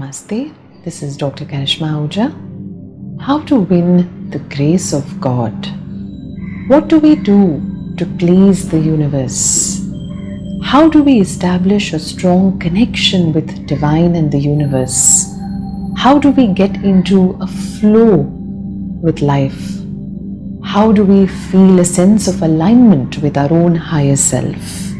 Namaste, this is Dr. Karishma Ahuja. How to win the grace of God? What do we do to please the universe? How do we establish a strong connection with divine and the universe? How do we get into a flow with life? How do we feel a sense of alignment with our own higher self?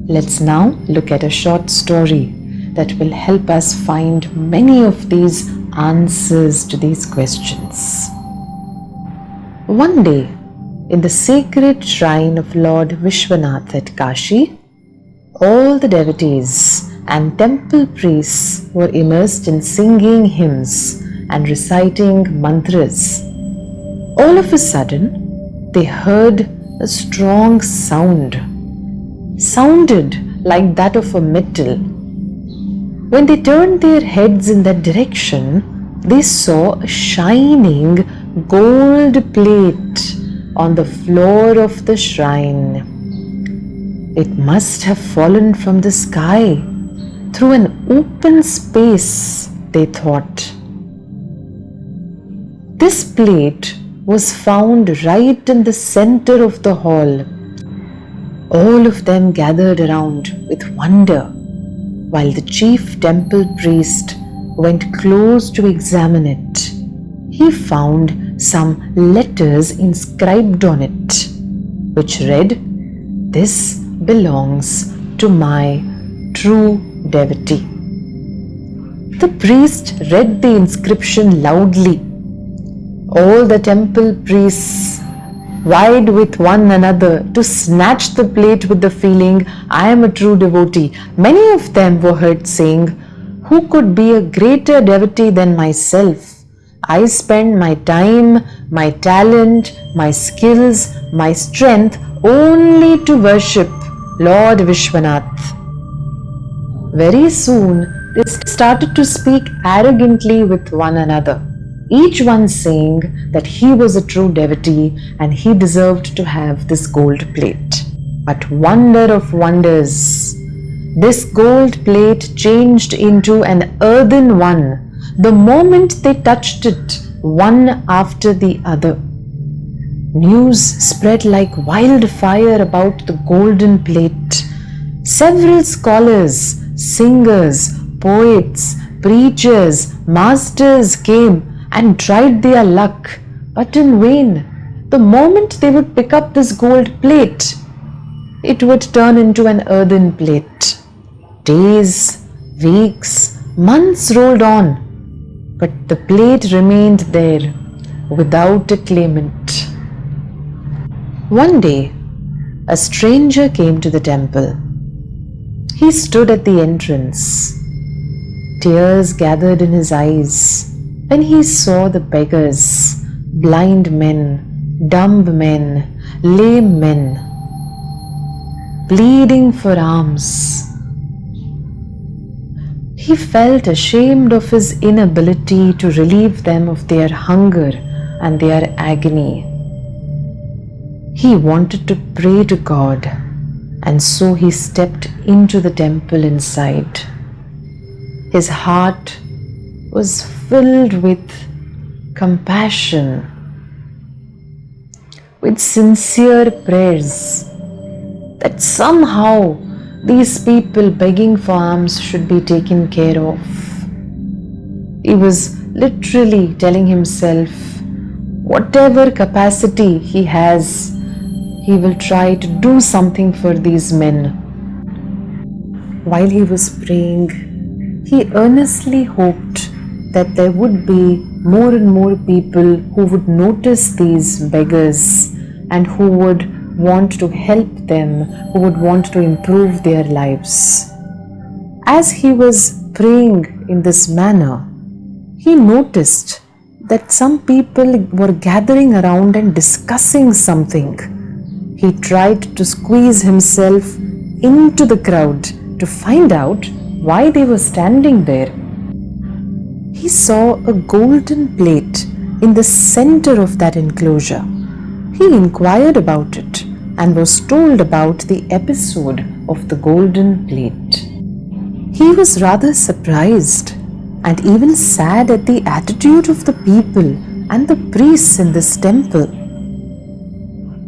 Let's now look at a short story that will help us find many of these answers to these questions. One day, in the sacred shrine of Lord Vishwanath at Kashi, all the devotees and temple priests were immersed in singing hymns and reciting mantras. All of a sudden, they heard a strong sound. Sounded like that of a metal. When they turned their heads in that direction, they saw a shining gold plate on the floor of the shrine. It must have fallen from the sky through an open space, they thought. This plate was found right in the center of the hall. All of them gathered around with wonder, while the chief temple priest went close to examine it. He found some letters inscribed on it, which read, "This belongs to my true devotee." The priest read the inscription loudly. All the temple priests vied with one another to snatch the plate with the feeling, "I am a true devotee." Many of them were heard saying, "Who could be a greater devotee than myself? I spend my time, my talent, my skills, my strength only to worship Lord Vishwanath." Very soon, they started to speak arrogantly with one another, each one saying that he was a true devotee and he deserved to have this gold plate. But wonder of wonders, this gold plate changed into an earthen one the moment they touched it, one after the other. News spread like wildfire about the golden plate. Several scholars, singers, poets, preachers, masters came and tried their luck, but in vain. The moment they would pick up this gold plate, it would turn into an earthen plate. Days, weeks, months rolled on, but the plate remained there without a claimant. One day, a stranger came to the temple. He stood at the entrance. Tears gathered in his eyes when he saw the beggars, blind men, dumb men, lame men, pleading for alms. He felt ashamed of his inability to relieve them of their hunger and their agony. He wanted to pray to God, and so he stepped into the temple inside. His heart was filled with compassion, with sincere prayers that somehow these people begging for alms should be taken care of. He was literally telling himself, whatever capacity he has, he will try to do something for these men. While he was praying, he earnestly hoped that there would be more and more people who would notice these beggars and who would want to help them, who would want to improve their lives. As he was praying in this manner, he noticed that some people were gathering around and discussing something. He tried to squeeze himself into the crowd to find out why they were standing there. He saw a golden plate in the center of that enclosure. He inquired about it and was told about the episode of the golden plate. He was rather surprised and even sad at the attitude of the people and the priests in this temple.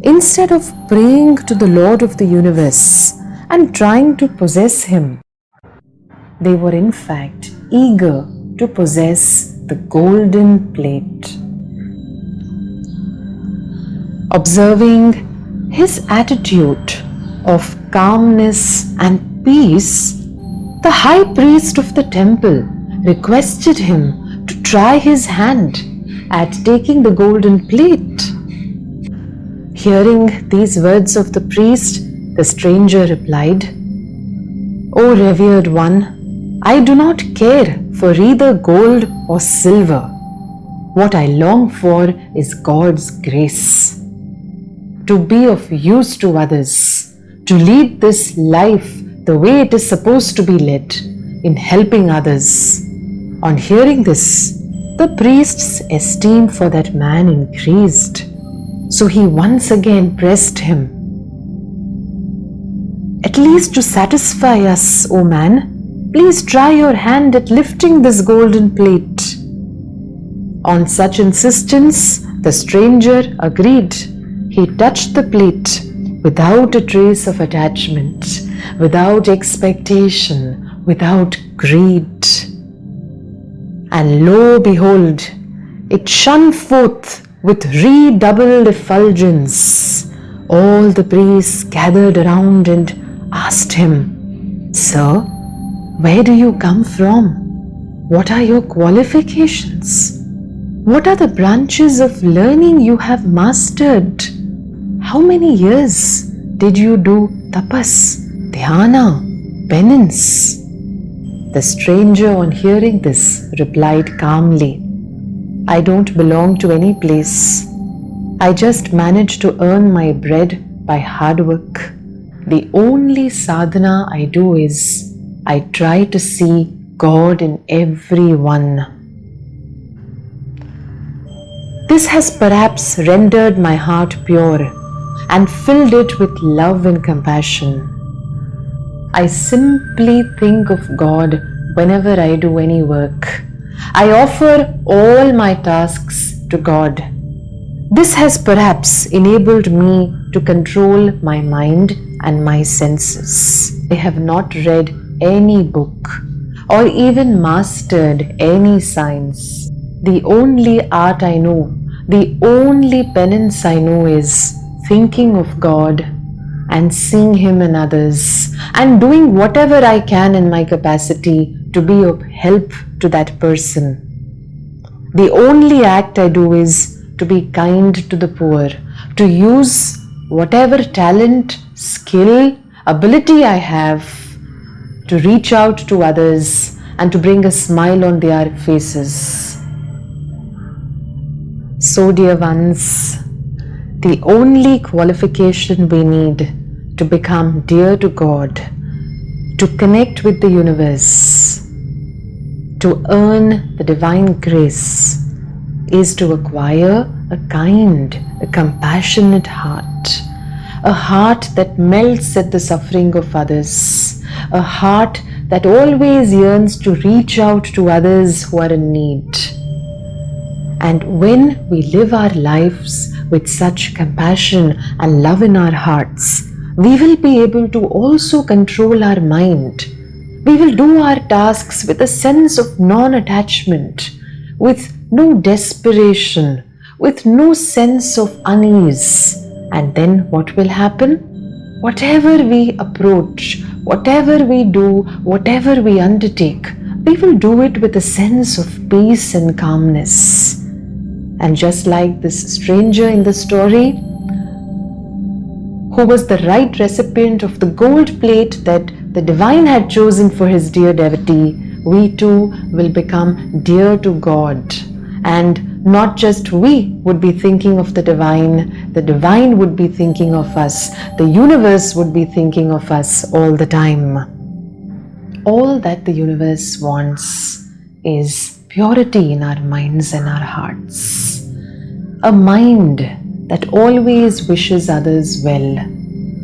Instead of praying to the Lord of the universe and trying to possess him, they were in fact eager to possess the golden plate. Observing his attitude of calmness and peace, the high priest of the temple requested him to try his hand at taking the golden plate. Hearing these words of the priest, the stranger replied, "O revered one, I do not care for either gold or silver. What I long for is God's grace. To be of use to others, to lead this life the way it is supposed to be led, in helping others." On hearing this, the priest's esteem for that man increased. So he once again pressed him, "At least to satisfy us, O man, please try your hand at lifting this golden plate." On such insistence, the stranger agreed. He touched the plate without a trace of attachment, without expectation, without greed. And lo, behold, it shone forth with redoubled effulgence. All the priests gathered around and asked him, "Sir, where do you come from? What are your qualifications? What are the branches of learning you have mastered? How many years did you do tapas, dhyana, penance?" The stranger, on hearing this, replied calmly, "I don't belong to any place. I just manage to earn my bread by hard work. The only sadhana I do is I try to see God in everyone." This has perhaps rendered my heart pure and filled it with love and compassion. I simply think of God whenever I do any work. I offer all my tasks to God. This has perhaps enabled me to control my mind and my senses. I have not read any book or even mastered any science. The only art I know, the only penance I know is thinking of God and seeing Him in others and doing whatever I can in my capacity to be of help to that person. The only act I do is to be kind to the poor, to use whatever talent, skill, ability I have to reach out to others and to bring a smile on their faces. So, dear ones, the only qualification we need to become dear to God, to connect with the universe, to earn the divine grace, is to acquire a kind, a compassionate heart, a heart that melts at the suffering of others, a heart that always yearns to reach out to others who are in need. And when we live our lives with such compassion and love in our hearts, we will be able to also control our mind. We will do our tasks with a sense of non-attachment, with no desperation, with no sense of unease. And then what will happen? Whatever we approach, whatever we do, whatever we undertake, we will do it with a sense of peace and calmness. And just like this stranger in the story, who was the right recipient of the gold plate that the divine had chosen for his dear devotee, we too will become dear to God. And not just we would be thinking of the divine would be thinking of us, the universe would be thinking of us all the time. All that the universe wants is purity in our minds and our hearts. A mind that always wishes others well,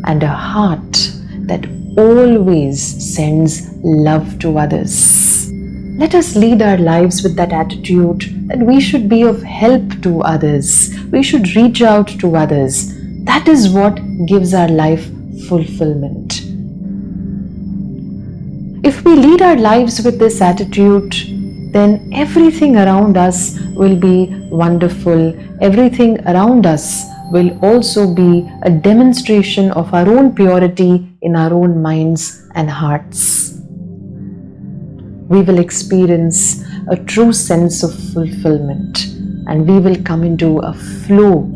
and a heart that always sends love to others. Let us lead our lives with that attitude that we should be of help to others. We should reach out to others. That is what gives our life fulfillment. If we lead our lives with this attitude, then everything around us will be wonderful. Everything around us will also be a demonstration of our own purity in our own minds and hearts. We will experience a true sense of fulfillment, and we will come into a flow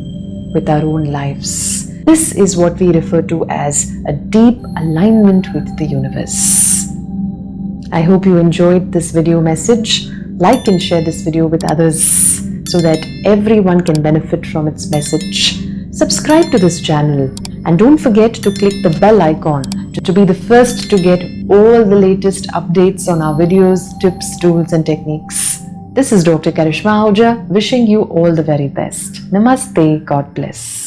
with our own lives. This is what we refer to as a deep alignment with the universe. I hope you enjoyed this video message. Like and share this video with others so that everyone can benefit from its message. Subscribe to this channel and don't forget to click the bell icon to be the first to get all the latest updates on our videos, tips, tools and techniques. This is Dr. Karishma Ahuja wishing you all the very best. Namaste. God bless.